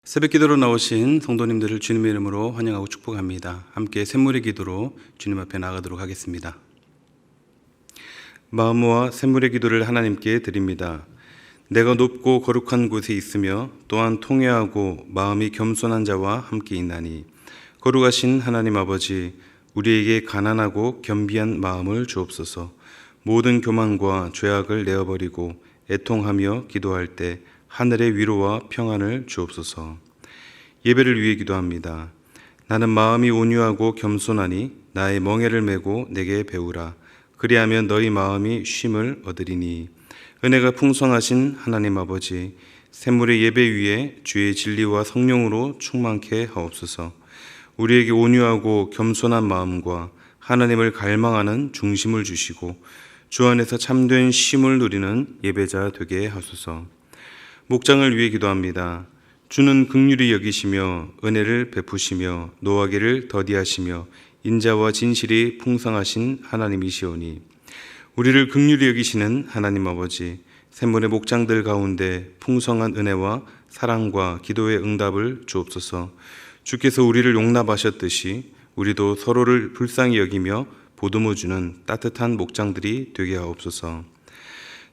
새벽기도로 나오신 성도님들을 주님의 이름으로 환영하고 축복합니다. 함께 샘물의 기도로 주님 앞에 나가도록 하겠습니다. 마음과 샘물의 기도를 하나님께 드립니다. 내가 높고 거룩한 곳에 있으며 또한 통회하고 마음이 겸손한 자와 함께 있나니 거룩하신 하나님 아버지, 우리에게 가난하고 겸비한 마음을 주옵소서. 모든 교만과 죄악을 내어버리고 애통하며 기도할 때 하늘의 위로와 평안을 주옵소서. 예배를 위해 기도합니다. 나는 마음이 온유하고 겸손하니 나의 멍에를 메고 내게 배우라. 그리하면 너희 마음이 쉼을 얻으리니. 은혜가 풍성하신 하나님 아버지, 샘물의 예배 위에 주의 진리와 성령으로 충만케 하옵소서. 우리에게 온유하고 겸손한 마음과 하나님을 갈망하는 중심을 주시고 주 안에서 참된 쉼을 누리는 예배자 되게 하소서. 목장을 위해 기도합니다. 주는 긍휼히 여기시며 은혜를 베푸시며 노하기를 더디하시며 인자와 진실이 풍성하신 하나님이시오니 우리를 긍휼히 여기시는 하나님 아버지, 샘물의 목장들 가운데 풍성한 은혜와 사랑과 기도의 응답을 주옵소서. 주께서 우리를 용납하셨듯이 우리도 서로를 불쌍히 여기며 보듬어 주는 따뜻한 목장들이 되게 하옵소서.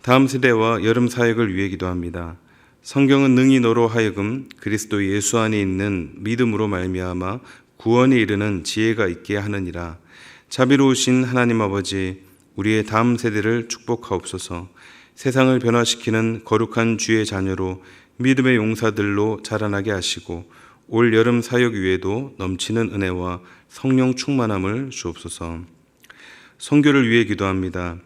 다음 세대와 여름 사역을 위해 기도합니다. 성경은 능히 너로 하여금 그리스도 예수 안에 있는 믿음으로 말미암아 구원에 이르는 지혜가 있게 하느니라. 자비로우신 하나님 아버지, 우리의 다음 세대를 축복하옵소서. 세상을 변화시키는 거룩한 주의 자녀로 믿음의 용사들로 자라나게 하시고 올 여름 사역 위에도 넘치는 은혜와 성령 충만함을 주옵소서. 선교를 위해 기도합니다.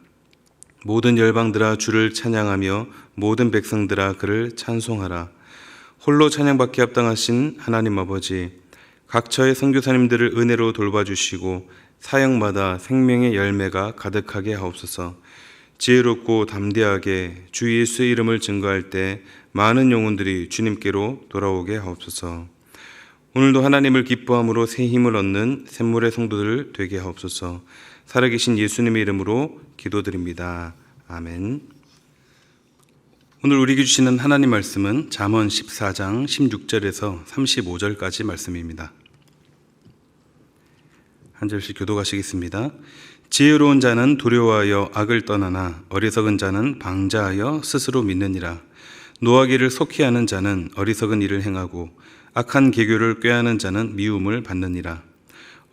모든 열방들아 주를 찬양하며 모든 백성들아 그를 찬송하라. 홀로 찬양받기 합당하신 하나님 아버지, 각처의 선교사님들을 은혜로 돌봐주시고 사역마다 생명의 열매가 가득하게 하옵소서. 지혜롭고 담대하게 주 예수의 이름을 증거할 때 많은 영혼들이 주님께로 돌아오게 하옵소서. 오늘도 하나님을 기뻐함으로 새 힘을 얻는 샘물의 성도들 되게 하옵소서. 살아계신 예수님의 이름으로 기도드립니다. 아멘. 오늘 우리에게 주시는 하나님 말씀은 잠언 14장 16절에서 35절까지 말씀입니다. 한 절씩 교독하시겠습니다. 지혜로운 자는 두려워하여 악을 떠나나 어리석은 자는 방자하여 스스로 믿느니라. 노하기를 속히 하는 자는 어리석은 일을 행하고 악한 계교를 꾀하는 자는 미움을 받느니라.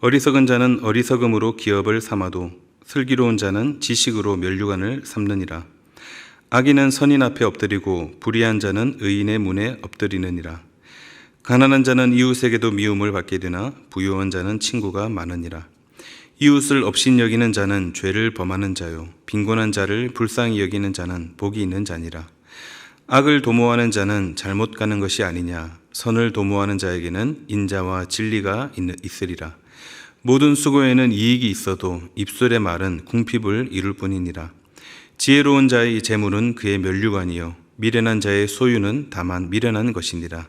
어리석은 자는 어리석음으로 기업을 삼아도 슬기로운 자는 지식으로 면류관을 삼느니라. 악인은 선인 앞에 엎드리고 불의한 자는 의인의 문에 엎드리느니라. 가난한 자는 이웃에게도 미움을 받게 되나 부유한 자는 친구가 많으니라. 이웃을 업신여기는 자는 죄를 범하는 자요 빈곤한 자를 불쌍히 여기는 자는 복이 있는 자니라. 악을 도모하는 자는 잘못 가는 것이 아니냐. 선을 도모하는 자에게는 인자와 진리가 있으리라. 모든 수고에는 이익이 있어도 입술의 말은 궁핍을 이룰 뿐이니라. 지혜로운 자의 재물은 그의 면류관이요 미련한 자의 소유는 다만 미련한 것이니라.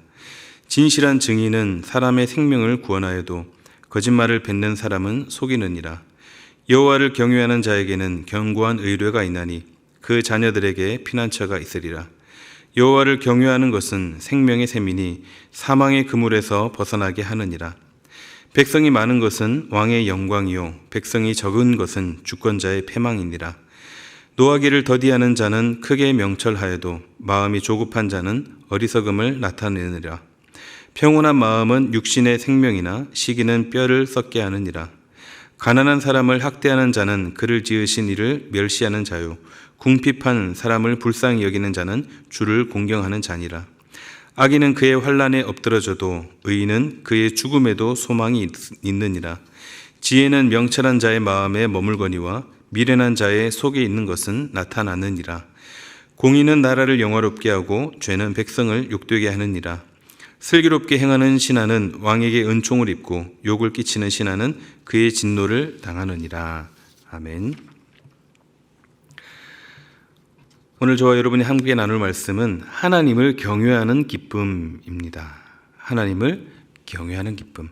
진실한 증인은 사람의 생명을 구원하여도 거짓말을 뱉는 사람은 속이느니라. 여호와를 경외하는 자에게는 견고한 의뢰가 있나니 그 자녀들에게 피난처가 있으리라. 여호와를 경외하는 것은 생명의 샘이니 사망의 그물에서 벗어나게 하느니라. 백성이 많은 것은 왕의 영광이요 백성이 적은 것은 주권자의 패망이니라. 노하기를 더디하는 자는 크게 명철하여도 마음이 조급한 자는 어리석음을 나타내느니라. 평온한 마음은 육신의 생명이나 시기는 뼈를 썩게 하느니라. 가난한 사람을 학대하는 자는 그를 지으신 이를 멸시하는 자요 궁핍한 사람을 불쌍히 여기는 자는 주를 공경하는 자니라. 악인은 그의 환난에 엎드러져도 의인은 그의 죽음에도 소망이 있느니라. 지혜는 명철한 자의 마음에 머물거니와 미련한 자의 속에 있는 것은 나타나느니라. 공의는 나라를 영화롭게 하고 죄는 백성을 욕되게 하느니라. 슬기롭게 행하는 신하는 왕에게 은총을 입고 욕을 끼치는 신하는 그의 진노를 당하느니라. 아멘. 오늘 저와 여러분이 함께 나눌 말씀은 하나님을 경외하는 기쁨입니다. 하나님을 경외하는 기쁨.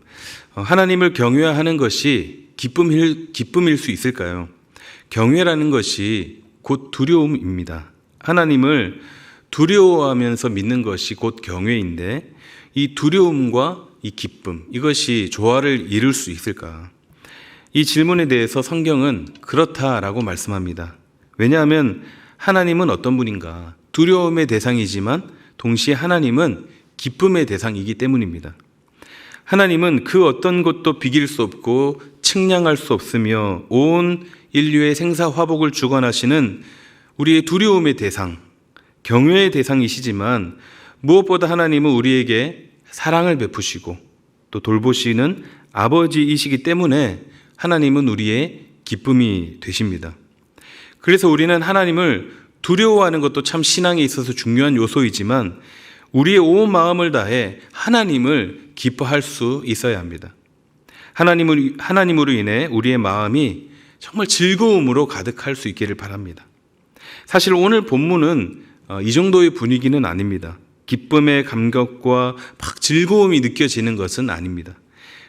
하나님을 경외하는 것이 기쁨일 수 있을까요? 경외라는 것이 곧 두려움입니다. 하나님을 두려워하면서 믿는 것이 곧 경외인데 이 두려움과 이 기쁨, 이것이 조화를 이룰 수 있을까? 이 질문에 대해서 성경은 그렇다라고 말씀합니다. 왜냐하면 하나님은 어떤 분인가? 두려움의 대상이지만 동시에 하나님은 기쁨의 대상이기 때문입니다. 하나님은 그 어떤 것도 비길 수 없고 측량할 수 없으며 온 인류의 생사화복을 주관하시는 우리의 두려움의 대상, 경외의 대상이시지만 무엇보다 하나님은 우리에게 사랑을 베푸시고 또 돌보시는 아버지이시기 때문에 하나님은 우리의 기쁨이 되십니다. 그래서 우리는 하나님을 두려워하는 것도 참 신앙에 있어서 중요한 요소이지만 우리의 온 마음을 다해 하나님을 기뻐할 수 있어야 합니다. 하나님으로 인해 우리의 마음이 정말 즐거움으로 가득할 수 있기를 바랍니다. 사실 오늘 본문은 이 정도의 분위기는 아닙니다. 기쁨의 감격과 막 즐거움이 느껴지는 것은 아닙니다.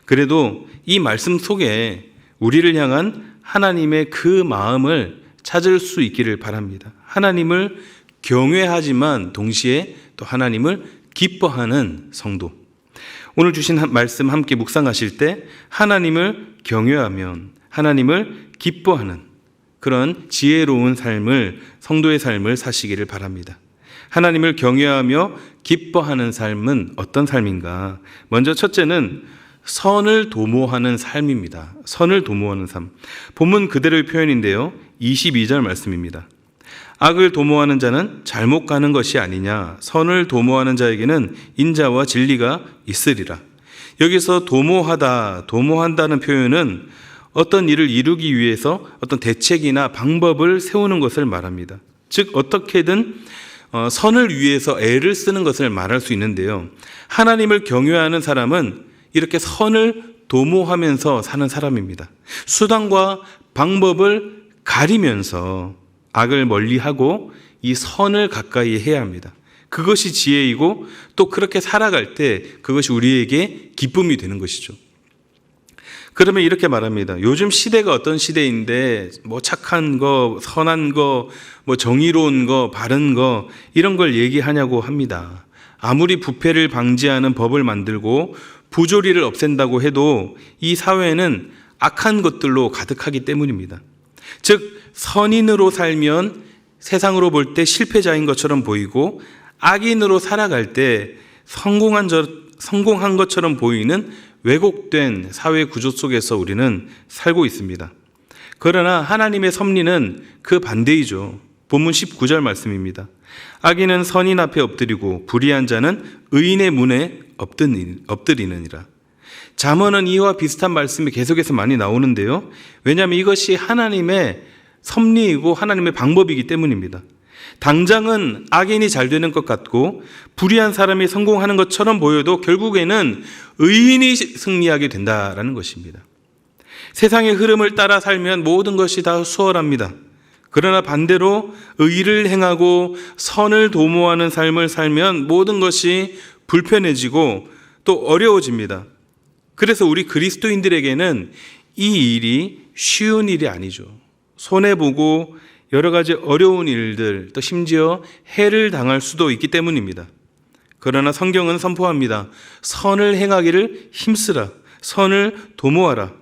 그래도 이 말씀 속에 우리를 향한 하나님의 그 마음을 찾을 수 있기를 바랍니다. 하나님을 경외하지만 동시에 또 하나님을 기뻐하는 성도. 오늘 주신 말씀 함께 묵상하실 때 하나님을 경외하면 하나님을 기뻐하는 그런 지혜로운 삶을, 성도의 삶을 사시기를 바랍니다. 하나님을 경외하며 기뻐하는 삶은 어떤 삶인가? 먼저 첫째는 선을 도모하는 삶입니다. 선을 도모하는 삶. 본문 그대로의 표현인데요. 22절 말씀입니다. 악을 도모하는 자는 잘못 가는 것이 아니냐. 선을 도모하는 자에게는 인자와 진리가 있으리라. 여기서 도모한다는 표현은 어떤 일을 이루기 위해서 어떤 대책이나 방법을 세우는 것을 말합니다. 즉 어떻게든 선을 위해서 애를 쓰는 것을 말할 수 있는데요. 하나님을 경외하는 사람은 이렇게 선을 도모하면서 사는 사람입니다. 수단과 방법을 가리면서 악을 멀리하고 이 선을 가까이 해야 합니다. 그것이 지혜이고 또 그렇게 살아갈 때 그것이 우리에게 기쁨이 되는 것이죠. 그러면 이렇게 말합니다. 요즘 시대가 어떤 시대인데 뭐 착한 거, 선한 거, 뭐 정의로운 거, 바른 거 이런 걸 얘기하냐고 합니다. 아무리 부패를 방지하는 법을 만들고 부조리를 없앤다고 해도 이 사회는 악한 것들로 가득하기 때문입니다. 즉 선인으로 살면 세상으로 볼 때 실패자인 것처럼 보이고 악인으로 살아갈 때 성공한 것처럼 보이는 왜곡된 사회 구조 속에서 우리는 살고 있습니다. 그러나 하나님의 섭리는 그 반대이죠. 본문 19절 말씀입니다. 악인은 선인 앞에 엎드리고 불의한 자는 의인의 문에 엎드리느니라. 잠언은 이와 비슷한 말씀이 계속해서 많이 나오는데요. 왜냐하면 이것이 하나님의 섭리이고 하나님의 방법이기 때문입니다. 당장은 악인이 잘 되는 것 같고 불의한 사람이 성공하는 것처럼 보여도 결국에는 의인이 승리하게 된다라는 것입니다. 세상의 흐름을 따라 살면 모든 것이 다 수월합니다. 그러나 반대로 의를 행하고 선을 도모하는 삶을 살면 모든 것이 불편해지고 또 어려워집니다. 그래서 우리 그리스도인들에게는 이 일이 쉬운 일이 아니죠. 손해보고 여러 가지 어려운 일들, 또 심지어 해를 당할 수도 있기 때문입니다. 그러나 성경은 선포합니다. 선을 행하기를 힘쓰라. 선을 도모하라.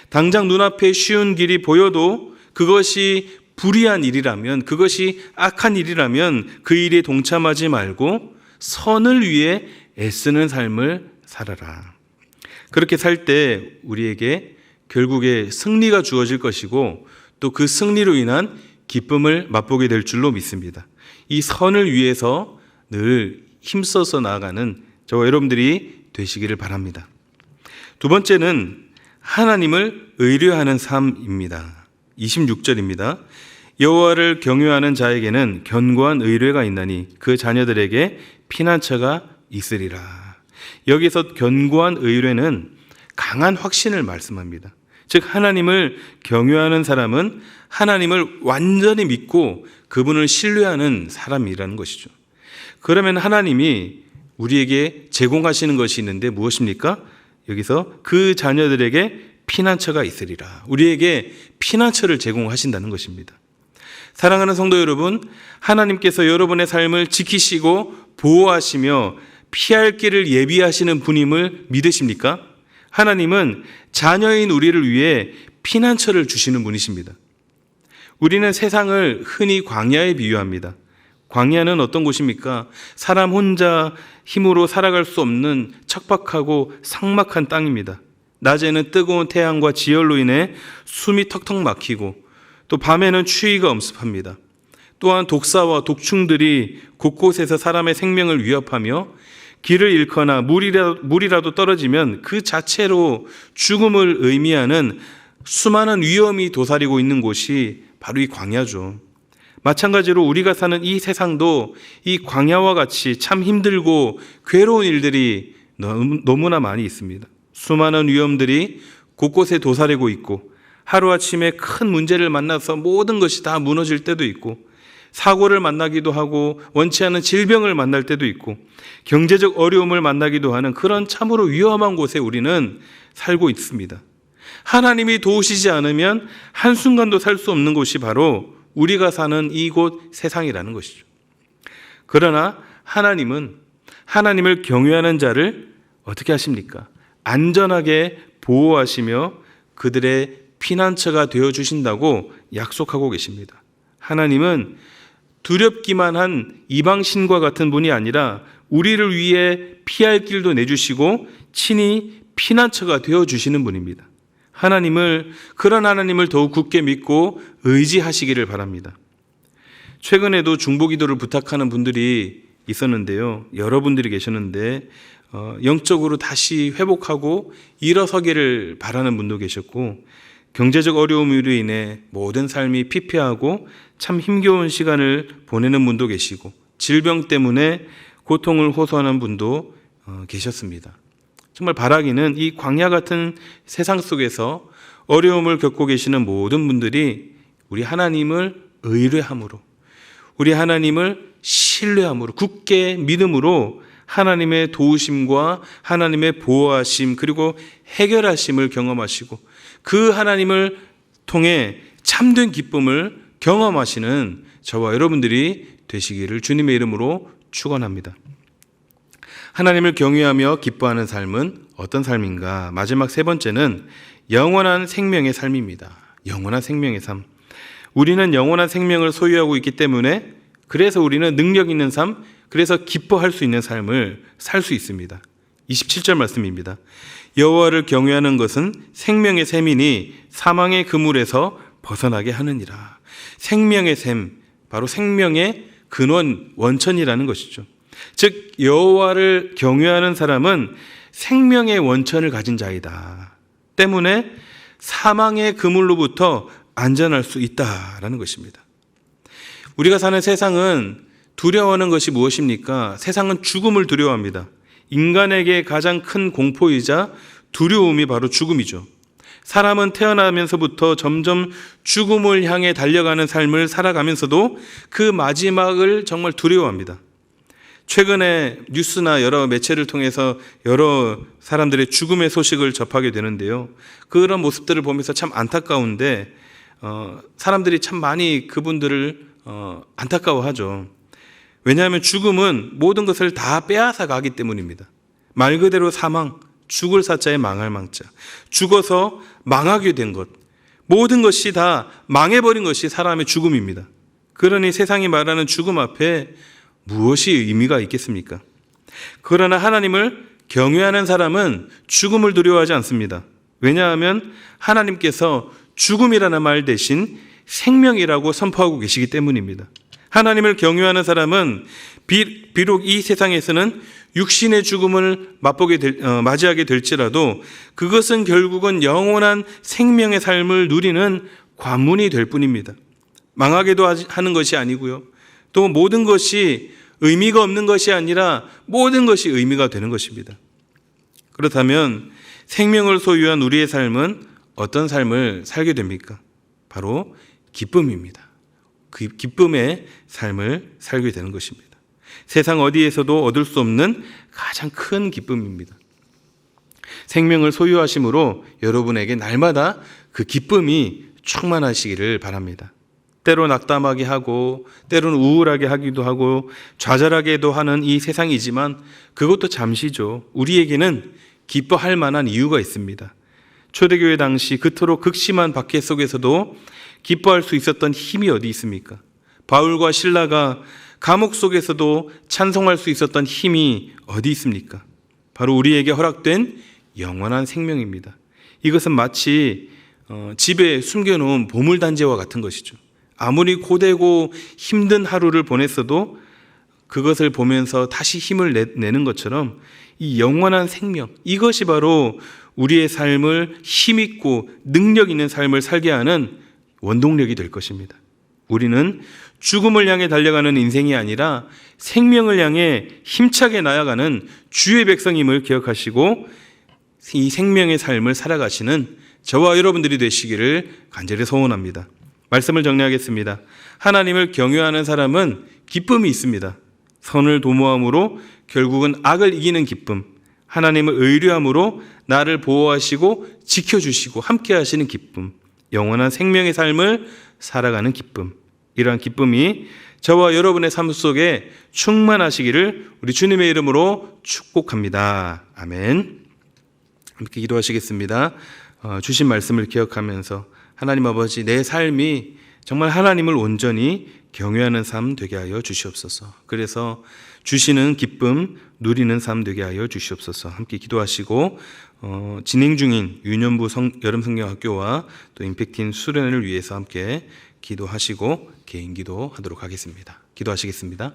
당장 눈앞에 쉬운 길이 보여도 그것이 불의한 일이라면, 그것이 악한 일이라면 그 일에 동참하지 말고 선을 위해 애쓰는 삶을 살아라. 그렇게 살 때 우리에게 결국에 승리가 주어질 것이고 또 그 승리로 인한 기쁨을 맛보게 될 줄로 믿습니다. 이 선을 위해서 늘 힘써서 나아가는 저와 여러분들이 되시기를 바랍니다. 두 번째는 하나님을 의뢰하는 삶입니다. 26절입니다. 여호와를 경외하는 자에게는 견고한 의뢰가 있나니 그 자녀들에게 피난처가 있으리라. 여기서 견고한 의뢰는 강한 확신을 말씀합니다. 즉 하나님을 경외하는 사람은 하나님을 완전히 믿고 그분을 신뢰하는 사람이라는 것이죠. 그러면 하나님이 우리에게 제공하시는 것이 있는데 무엇입니까? 여기서 그 자녀들에게 피난처가 있으리라. 우리에게 피난처를 제공하신다는 것입니다. 사랑하는 성도 여러분, 하나님께서 여러분의 삶을 지키시고 보호하시며 피할 길을 예비하시는 분임을 믿으십니까? 하나님은 자녀인 우리를 위해 피난처를 주시는 분이십니다. 우리는 세상을 흔히 광야에 비유합니다. 광야는 어떤 곳입니까? 사람 혼자 힘으로 살아갈 수 없는 척박하고 삭막한 땅입니다. 낮에는 뜨거운 태양과 지열로 인해 숨이 턱턱 막히고 또 밤에는 추위가 엄습합니다. 또한 독사와 독충들이 곳곳에서 사람의 생명을 위협하며 길을 잃거나 물이라도 떨어지면 그 자체로 죽음을 의미하는 수많은 위험이 도사리고 있는 곳이 바로 이 광야죠. 마찬가지로 우리가 사는 이 세상도 이 광야와 같이 참 힘들고 괴로운 일들이 너무나 많이 있습니다. 수많은 위험들이 곳곳에 도사리고 있고 하루아침에 큰 문제를 만나서 모든 것이 다 무너질 때도 있고 사고를 만나기도 하고 원치 않은 질병을 만날 때도 있고 경제적 어려움을 만나기도 하는 그런 참으로 위험한 곳에 우리는 살고 있습니다. 하나님이 도우시지 않으면 한순간도 살 수 없는 곳이 바로 우리가 사는 이곳 세상이라는 것이죠. 그러나 하나님은 하나님을 경외하는 자를 어떻게 하십니까? 안전하게 보호하시며 그들의 피난처가 되어주신다고 약속하고 계십니다. 하나님은 두렵기만 한 이방신과 같은 분이 아니라 우리를 위해 피할 길도 내주시고 친히 피난처가 되어주시는 분입니다. 그런 하나님을 더욱 굳게 믿고 의지하시기를 바랍니다. 최근에도 중보기도를 부탁하는 분들이 있었는데요. 여러분들이 계셨는데 영적으로 다시 회복하고 일어서기를 바라는 분도 계셨고 경제적 어려움으로 인해 모든 삶이 피폐하고 참 힘겨운 시간을 보내는 분도 계시고 질병 때문에 고통을 호소하는 분도 계셨습니다. 정말 바라기는 이 광야 같은 세상 속에서 어려움을 겪고 계시는 모든 분들이 우리 하나님을 의뢰함으로 우리 하나님을 신뢰함으로 굳게 믿음으로 하나님의 도우심과 하나님의 보호하심 그리고 해결하심을 경험하시고 그 하나님을 통해 참된 기쁨을 경험하시는 저와 여러분들이 되시기를 주님의 이름으로 축원합니다. 하나님을 경외하며 기뻐하는 삶은 어떤 삶인가? 마지막 세 번째는 영원한 생명의 삶입니다. 영원한 생명의 삶. 우리는 영원한 생명을 소유하고 있기 때문에 그래서 우리는 능력 있는 삶, 그래서 기뻐할 수 있는 삶을 살 수 있습니다. 27절 말씀입니다. 여호와를 경외하는 것은 생명의 샘이니 사망의 그물에서 벗어나게 하느니라. 생명의 샘, 바로 생명의 근원, 원천이라는 것이죠. 즉 여호와를 경외하는 사람은 생명의 원천을 가진 자이다. 때문에 사망의 그물로부터 안전할 수 있다라는 것입니다. 우리가 사는 세상은 두려워하는 것이 무엇입니까? 세상은 죽음을 두려워합니다. 인간에게 가장 큰 공포이자 두려움이 바로 죽음이죠. 사람은 태어나면서부터 점점 죽음을 향해 달려가는 삶을 살아가면서도 그 마지막을 정말 두려워합니다. 최근에 뉴스나 여러 매체를 통해서 여러 사람들의 죽음의 소식을 접하게 되는데요. 그런 모습들을 보면서 참 안타까운데 사람들이 참 많이 그분들을 안타까워하죠. 왜냐하면 죽음은 모든 것을 다 빼앗아 가기 때문입니다. 말 그대로 사망, 죽을 사자에 망할 망자. 죽어서 망하게 된 것, 모든 것이 다 망해버린 것이 사람의 죽음입니다. 그러니 세상이 말하는 죽음 앞에 무엇이 의미가 있겠습니까? 그러나 하나님을 경외하는 사람은 죽음을 두려워하지 않습니다. 왜냐하면 하나님께서 죽음이라는 말 대신 생명이라고 선포하고 계시기 때문입니다. 하나님을 경외하는 사람은 비록 이 세상에서는 육신의 죽음을 맞이하게 될지라도 그것은 결국은 영원한 생명의 삶을 누리는 관문이 될 뿐입니다. 망하게도 하는 것이 아니고요. 또 모든 것이 의미가 없는 것이 아니라 모든 것이 의미가 되는 것입니다. 그렇다면 생명을 소유한 우리의 삶은 어떤 삶을 살게 됩니까? 바로 기쁨입니다. 그 기쁨의 삶을 살게 되는 것입니다. 세상 어디에서도 얻을 수 없는 가장 큰 기쁨입니다. 생명을 소유하심으로 여러분에게 날마다 그 기쁨이 충만하시기를 바랍니다. 때로 낙담하게 하고 때로는 우울하게 하기도 하고 좌절하게도 하는 이 세상이지만 그것도 잠시죠. 우리에게는 기뻐할 만한 이유가 있습니다. 초대교회 당시 그토록 극심한 박해 속에서도 기뻐할 수 있었던 힘이 어디 있습니까? 바울과 실라가 감옥 속에서도 찬송할 수 있었던 힘이 어디 있습니까? 바로 우리에게 허락된 영원한 생명입니다. 이것은 마치 집에 숨겨놓은 보물단지와 같은 것이죠. 아무리 고되고 힘든 하루를 보냈어도 그것을 보면서 다시 힘을 내는 것처럼 이 영원한 생명, 이것이 바로 우리의 삶을 힘있고 능력 있는 삶을 살게 하는 원동력이 될 것입니다. 우리는 죽음을 향해 달려가는 인생이 아니라 생명을 향해 힘차게 나아가는 주의 백성임을 기억하시고 이 생명의 삶을 살아가시는 저와 여러분들이 되시기를 간절히 소원합니다. 말씀을 정리하겠습니다. 하나님을 경외하는 사람은 기쁨이 있습니다. 선을 도모함으로 결국은 악을 이기는 기쁨, 하나님을 의뢰함으로 나를 보호하시고 지켜주시고 함께 하시는 기쁨, 영원한 생명의 삶을 살아가는 기쁨, 이러한 기쁨이 저와 여러분의 삶 속에 충만하시기를 우리 주님의 이름으로 축복합니다. 아멘. 함께 기도하시겠습니다. 주신 말씀을 기억하면서 하나님 아버지, 내 삶이 정말 하나님을 온전히 경외하는 삶 되게 하여 주시옵소서. 그래서 주시는 기쁨 누리는 삶 되게 하여 주시옵소서. 함께 기도하시고 진행 중인 유년부 여름 성경학교와 또 임팩트인 수련회를 위해서 함께 기도하시고 개인 기도하도록 하겠습니다. 기도하시겠습니다.